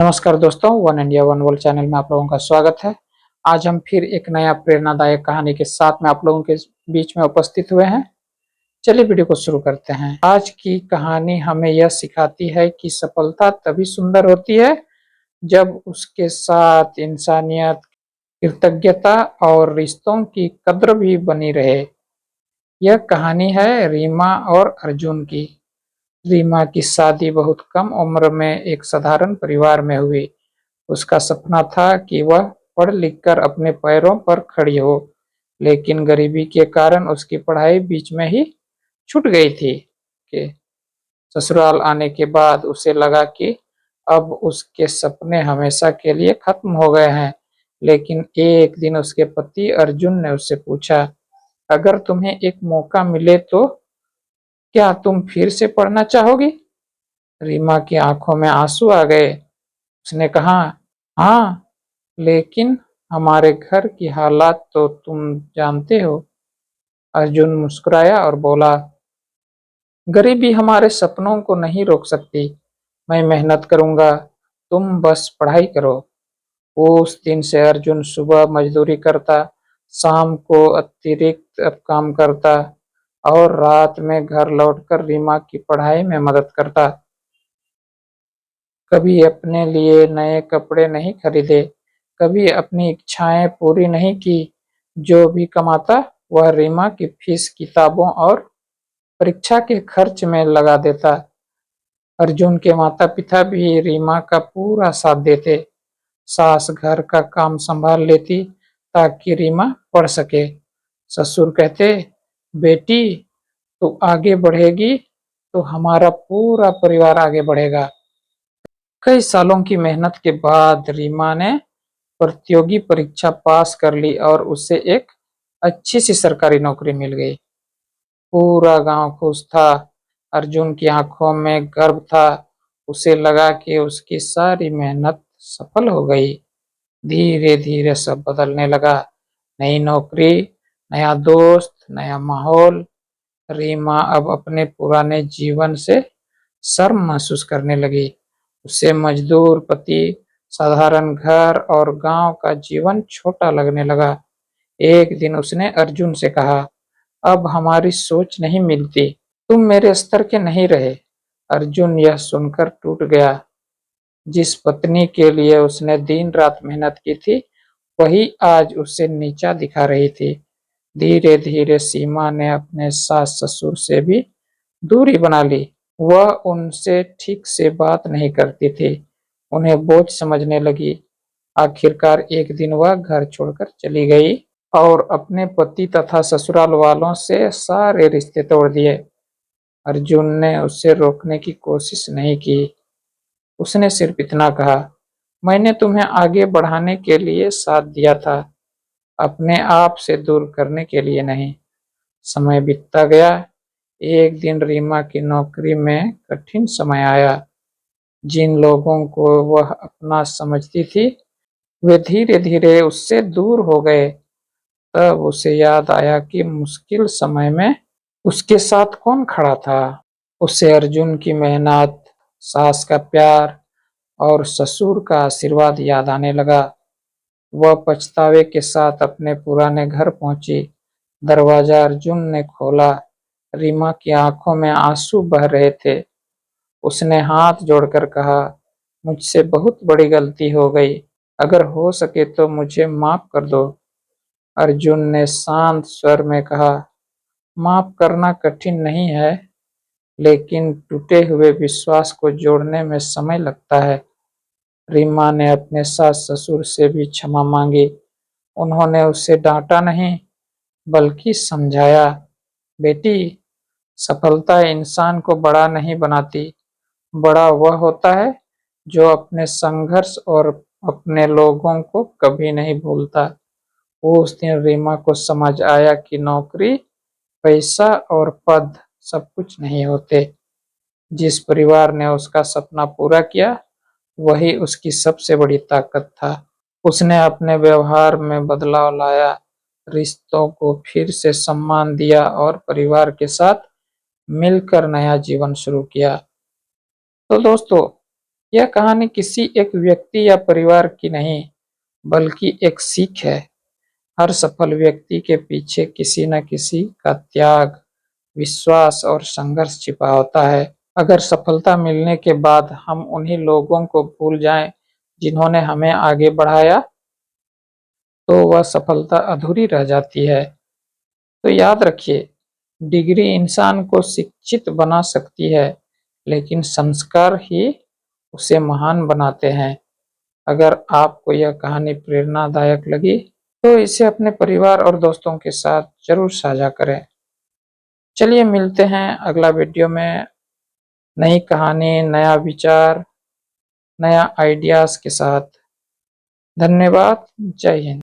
नमस्कार दोस्तों, one India one world channel में आप लोगों का स्वागत है। आज हम फिर एक नया प्रेरणादायक कहानी के साथ में आप लोगों के बीच में उपस्थित हुए हैं। चलिए वीडियो को शुरू करते हैं। आज की कहानी हमें यह सिखाती है कि सफलता तभी सुंदर होती है जब उसके साथ इंसानियत, कृतज्ञता और रिश्तों की कद्र भी बनी रहे। यह कहानी है रीमा और अर्जुन की। रीमा की शादी बहुत कम उम्र में एक साधारण परिवार में हुई। उसका सपना था कि वह पढ़ लिख कर अपने पैरों पर खड़ी हो, लेकिन गरीबी के कारण उसकी पढ़ाई बीच में ही छूट गई थी। कि ससुराल आने के बाद उसे लगा कि अब उसके सपने हमेशा के लिए खत्म हो गए हैं। लेकिन एक दिन उसके पति अर्जुन ने उससे पूछा, अगर तुम्हें एक मौका मिले तो क्या तुम फिर से पढ़ना चाहोगी? रीमा की आंखों में आंसू आ गए। उसने कहा, हाँ, लेकिन हमारे घर की हालात तो तुम जानते हो। अर्जुन मुस्कुराया और बोला, गरीबी हमारे सपनों को नहीं रोक सकती। मैं मेहनत करूंगा, तुम बस पढ़ाई करो। उस दिन से अर्जुन सुबह मजदूरी करता, शाम को अतिरिक्त काम करता और रात में घर लौटकर रीमा की पढ़ाई में मदद करता। कभी अपने लिए नए कपड़े नहीं खरीदे, कभी अपनी इच्छाएं पूरी नहीं की। जो भी कमाता वह रीमा की फीस, किताबों और परीक्षा के खर्च में लगा देता। अर्जुन के माता पिता भी रीमा का पूरा साथ देते। सास घर का काम संभाल लेती ताकि रीमा पढ़ सके। ससुर कहते, बेटी तू आगे बढ़ेगी तो हमारा पूरा परिवार आगे बढ़ेगा। कई सालों की मेहनत के बाद रीमा ने प्रतियोगी परीक्षा पास कर ली और उसे एक अच्छी सी सरकारी नौकरी मिल गई। पूरा गांव खुश था। अर्जुन की आंखों में गर्व था। उसे लगा कि उसकी सारी मेहनत सफल हो गई। धीरे धीरे सब बदलने लगा। नई नौकरी, नया दोस्त, नया माहौल। रीमा अब अपने पुराने जीवन से शर्म महसूस करने लगी। उसे मजदूर पति, साधारण घर और गांव का जीवन छोटा लगने लगा। एक दिन उसने अर्जुन से कहा, अब हमारी सोच नहीं मिलती, तुम मेरे स्तर के नहीं रहे। अर्जुन यह सुनकर टूट गया। जिस पत्नी के लिए उसने दिन रात मेहनत की थी, वही आज उसे नीचा दिखा रही थी। धीरे धीरे सीमा ने अपने सास ससुर से भी दूरी बना ली। वह उनसे ठीक से बात नहीं करती थी, उन्हें बोझ समझने लगी। आखिरकार एक दिन वह घर छोड़कर चली गई और अपने पति तथा ससुराल वालों से सारे रिश्ते तोड़ दिए। अर्जुन ने उसे रोकने की कोशिश नहीं की। उसने सिर्फ इतना कहा, मैंने तुम्हें आगे बढ़ाने के लिए साथ दिया था, अपने आप से दूर करने के लिए नहीं। समय बीतता गया। एक दिन रीमा की नौकरी में कठिन समय आया। जिन लोगों को वह अपना समझती थी, वे धीरे धीरे उससे दूर हो गए। तब उसे याद आया कि मुश्किल समय में उसके साथ कौन खड़ा था। उसे अर्जुन की मेहनत, सास का प्यार और ससुर का आशीर्वाद याद आने लगा। वह पछतावे के साथ अपने पुराने घर पहुंची। दरवाजा अर्जुन ने खोला। रीमा की आंखों में आंसू बह रहे थे। उसने हाथ जोड़कर कहा, मुझसे बहुत बड़ी गलती हो गई, अगर हो सके तो मुझे माफ कर दो। अर्जुन ने शांत स्वर में कहा, माफ करना कठिन नहीं है, लेकिन टूटे हुए विश्वास को जोड़ने में समय लगता है। रीमा ने अपने सास ससुर से भी क्षमा मांगी। उन्होंने उसे डांटा नहीं, बल्कि समझाया, बेटी, सफलता इंसान को बड़ा नहीं बनाती, बड़ा वह होता है जो अपने संघर्ष और अपने लोगों को कभी नहीं भूलता। उस दिन रीमा को समझ आया कि नौकरी, पैसा और पद सब कुछ नहीं होते। जिस परिवार ने उसका सपना पूरा किया, वही उसकी सबसे बड़ी ताकत था। उसने अपने व्यवहार में बदलाव लाया, रिश्तों को फिर से सम्मान दिया और परिवार के साथ मिलकर नया जीवन शुरू किया। तो दोस्तों, यह कहानी किसी एक व्यक्ति या परिवार की नहीं, बल्कि एक सीख है। हर सफल व्यक्ति के पीछे किसी न किसी का त्याग, विश्वास और संघर्ष छिपा होता है। अगर सफलता मिलने के बाद हम उन्हीं लोगों को भूल जाएं जिन्होंने हमें आगे बढ़ाया, तो वह सफलता अधूरी रह जाती है। तो याद रखिए, डिग्री इंसान को शिक्षित बना सकती है, लेकिन संस्कार ही उसे महान बनाते हैं। अगर आपको यह कहानी प्रेरणादायक लगी, तो इसे अपने परिवार और दोस्तों के साथ जरूर साझा करें। चलिए मिलते हैं अगला वीडियो में नई कहानी, नया विचार, नया आइडियाज के साथ। धन्यवाद। जय हिंद।